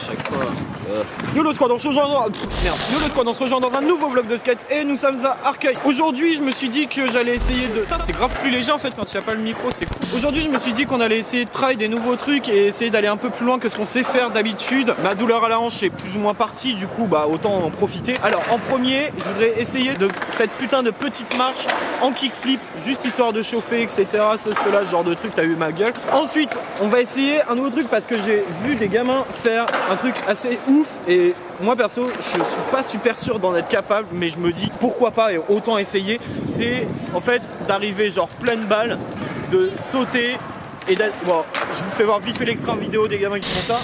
chaque fois. Yo le squad, on se rejoint dans... Yo le squad, on se rejoint dans un nouveau vlog de skate et nous sommes à Arcueil. Aujourd'hui, je me suis dit que j'allais essayer de... Putain, c'est grave plus léger en fait quand il n'y a pas le micro, c'est cool. Aujourd'hui, je me suis dit qu'on allait essayer de try des nouveaux trucs et essayer d'aller un peu plus loin que ce qu'on sait faire d'habitude. Ma douleur à la hanche est plus ou moins partie, du coup, bah autant en profiter. Alors, en premier, je voudrais essayer de cette putain de petite marche en kickflip, juste histoire de chauffer, etc. Cela, ce genre de truc, t'as eu ma gueule. Ensuite, on va essayer un nouveau truc parce que j'ai vu des gamins faire un truc assez ouf et moi perso je suis pas super sûr d'en être capable, mais je me dis pourquoi pas et autant essayer. C'est en fait d'arriver genre pleine balle, de sauter et d'être... Bon, je vous fais voir vite fait l'extrait en vidéo des gamins qui font ça.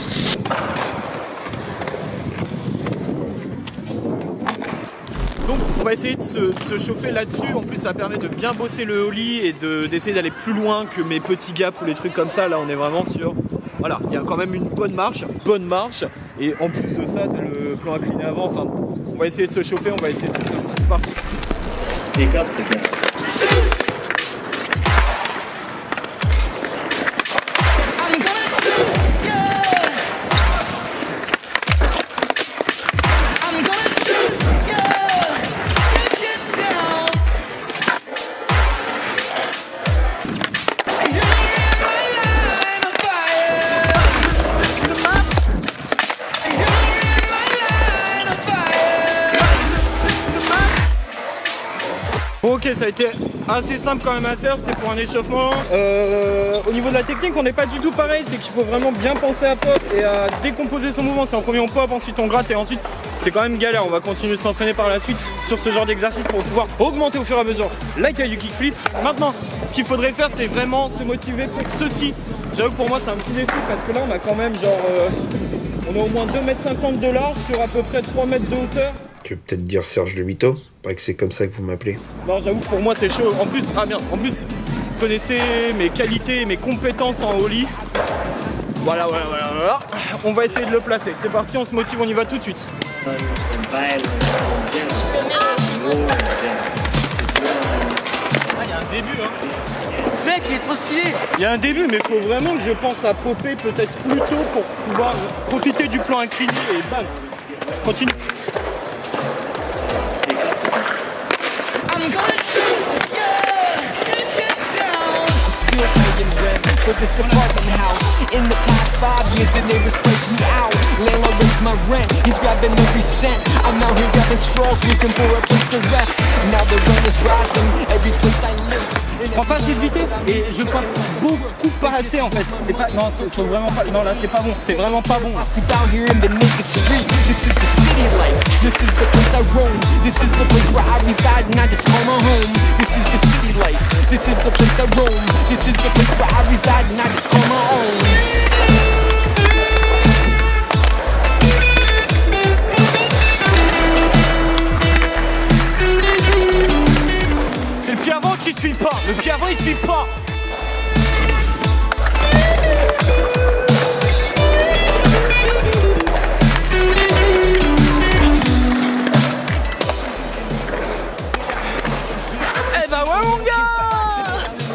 Donc on va essayer de se chauffer là-dessus. En plus ça permet de bien bosser le ollie et d'essayer d'aller plus loin que mes petits gaps ou les trucs comme ça. Là on est vraiment sur... Voilà, il y a quand même une bonne marche. Et en plus de ça, t'as le plan incliné avant. Enfin, on va essayer de se chauffer, on va essayer de se faire ça. C'est parti. Bon ok, ça a été assez simple quand même à faire, c'était pour un échauffement. Au niveau de la technique, on n'est pas du tout pareil, c'est qu'il faut vraiment bien penser à pop et à décomposer son mouvement. C'est en premier on pop, ensuite on gratte et ensuite c'est quand même galère. On va continuer de s'entraîner par la suite sur ce genre d'exercice pour pouvoir augmenter au fur et à mesure la taille du kickflip. Maintenant, ce qu'il faudrait faire, c'est vraiment se motiver pour ceci. J'avoue pour moi c'est un petit défi parce que là on a quand même genre... on a au moins 2,50 m de large sur à peu près 3 mètres de hauteur. Tu veux peut-être dire Serge de Mito? Paraît que c'est comme ça que vous m'appelez. Non, j'avoue pour moi c'est chaud. En plus, ah merde, en plus, vous connaissez mes qualités et mes compétences en ollie. Voilà. On va essayer de le placer. C'est parti, on se motive, on y va tout de suite. Ah, il y a un début, hein. Mec, il est trop stylé. Il y a un début, mais il faut vraiment que je pense à popper peut-être plus tôt pour pouvoir profiter du plan incliné et bam. Continue. For this apartment house. In the past 5 years, the neighbors priced me out. Landlord raised my rent, he's grabbing every cent. I'm out here grabbing straws, looking for a place to rest. Now the rent is rising, every place I live. Je prends pas assez de vitesse et je prends beaucoup pas assez en fait. C'est pas... Non, faut vraiment pas... Non, là c'est pas bon. C'est vraiment pas bon. Step out here in the naked street. This is the city life. This is the place I roam. This is the place where I reside and I just call my home. This is the city life. This is the place I roam. This is the place where I reside and I just call my own. C'est le pied avant qui suit pas. Le pied avant il suit pas. Eh ben ouais mon gars.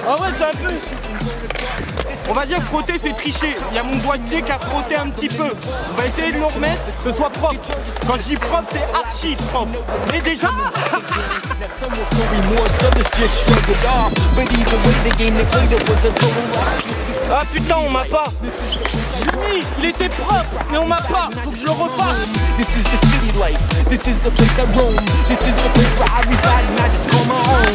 En vrai c'est un peu... On va dire frotter c'est tricher. Il y a mon doigt de pied qui a frotté un petit peu. On va essayer de le remettre, que ce soit propre. Quand je dis propre c'est archi propre. Mais déjà... Ah putain on m'a pas. Jimmy, il était propre, mais on m'a pas. Faut que je le refasse. This is the city life. This is the place I roam. This is the place where I reside and I just call my own.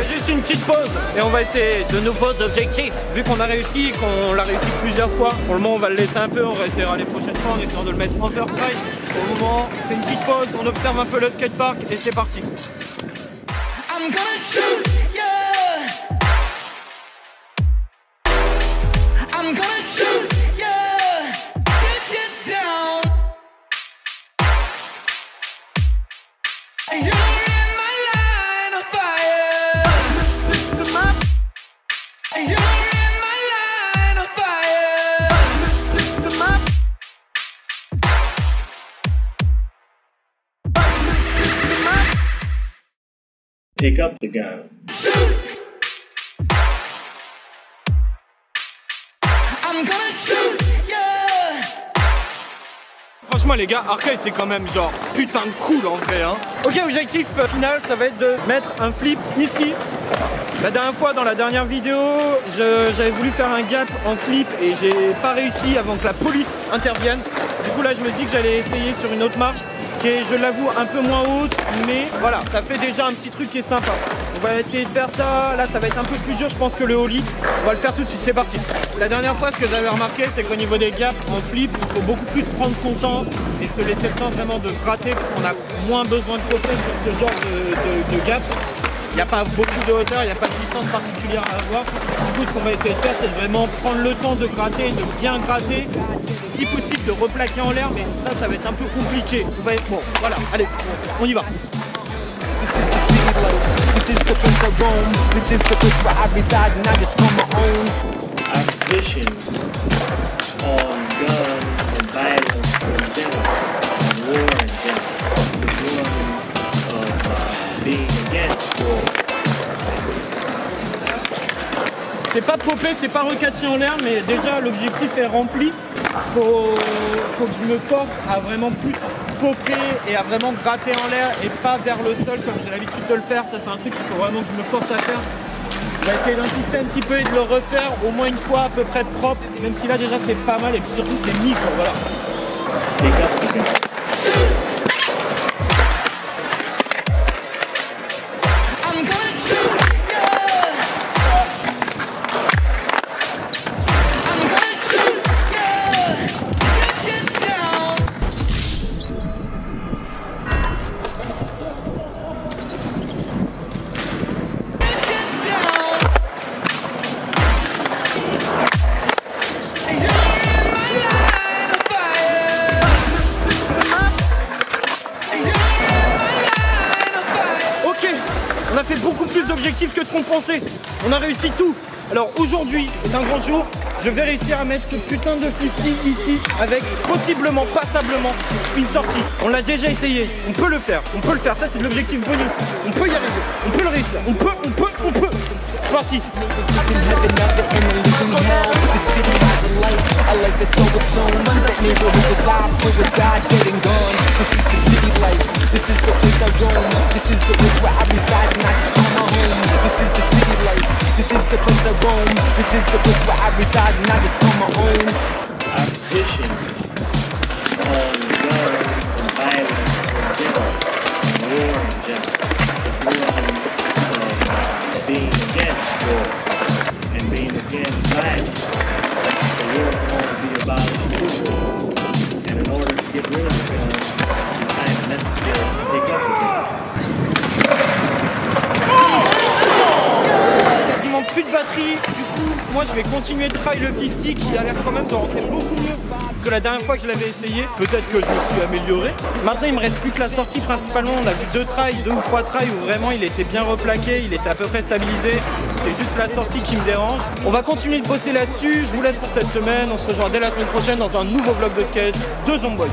Juste une petite pause et on va essayer de nouveaux objectifs. Vu qu'on a réussi et qu'on l'a réussi plusieurs fois, pour le moment on va le laisser un peu, on réessayera les prochaines fois en essayant de le mettre en first try. Pour le moment, on fait une petite pause, on observe un peu le skatepark et c'est parti. I'm gonna shoot, yeah. I'm gonna shoot, yeah. Shoot you down. You're in my line of fire. System up. You're in my line of fire. System up. System up. Pick up the gun. Shoot. Franchement les gars, Arcade c'est quand même genre putain de cool en vrai hein. Ok, objectif final ça va être de mettre un flip ici. La dernière fois dans la dernière vidéo j'avais voulu faire un gap en flip et j'ai pas réussi avant que la police intervienne. Du coup là je me dis que j'allais essayer sur une autre marche qui est, je l'avoue, un peu moins haute, mais voilà, ça fait déjà un petit truc qui est sympa. On va essayer de faire ça, là ça va être un peu plus dur je pense que le ollie. On va le faire tout de suite, c'est parti. La dernière fois ce que j'avais remarqué c'est qu'au niveau des gaps en flip, il faut beaucoup plus prendre son temps et se laisser le temps vraiment de gratter parce qu'on a moins besoin de côté sur ce genre de gap. Il n'y a pas beaucoup de hauteur, il n'y a pas de distance particulière à avoir. Du coup, ce qu'on va essayer de faire, c'est de vraiment prendre le temps de gratter, de bien gratter. Si possible, de replaquer en l'air, mais ça va être un peu compliqué. On va être... Bon, voilà, allez, on y va. This is the place I roam. This is the place where I reside and I just call my own. Our position on guns and violence in general, and war in general, the one of being against war. C'est pas popper, c'est pas recatcher en l'air, mais déjà l'objectif est rempli. Faut que je me force à vraiment plus popper et à vraiment gratter en l'air et pas vers le sol comme j'ai l'habitude de le faire. Ça c'est un truc qu'il faut vraiment que je me force à faire. Je vais essayer d'insister un petit peu et de le refaire au moins une fois à peu près propre, même si là déjà c'est pas mal et puis surtout c'est nickel, voilà. On a fait beaucoup plus d'objectifs que ce qu'on pensait. On a réussi tout. Alors aujourd'hui est un grand jour. Je vais réussir à mettre ce putain de 50 ici avec possiblement, passablement, une sortie. On l'a déjà essayé. On peut le faire. On peut le faire. Ça c'est de l'objectif bonus. On peut y arriver. On peut le réussir. On peut. C'est parti. I like the sober zone. That neighborhood is live till we die, dead and gone. This is the city life. This is the place I roam. This is the place where I reside and I just call my home. This is the city life. This is the place I roam. This is the place where I reside and I just call my own. Our position on guns and violence in general, and war in general, the one of being against war and being against violence. The war is going to be abolished too. And in order to get rid of the gun, it's kind of necessary to pick up the gun. Quasiment plus de batterie. Du coup, moi je vais continuer de try le 50 qui a l'air quand même de rentrer beaucoup mieux que la dernière fois que je l'avais essayé. Peut-être que je me suis amélioré. Maintenant il me reste plus que la sortie principalement. On a vu deux ou trois tries où vraiment il était bien replaqué, il était à peu près stabilisé. C'est juste la sortie qui me dérange. On va continuer de bosser là-dessus. Je vous laisse pour cette semaine. On se rejoint dès la semaine prochaine dans un nouveau vlog de skate de Zomboy.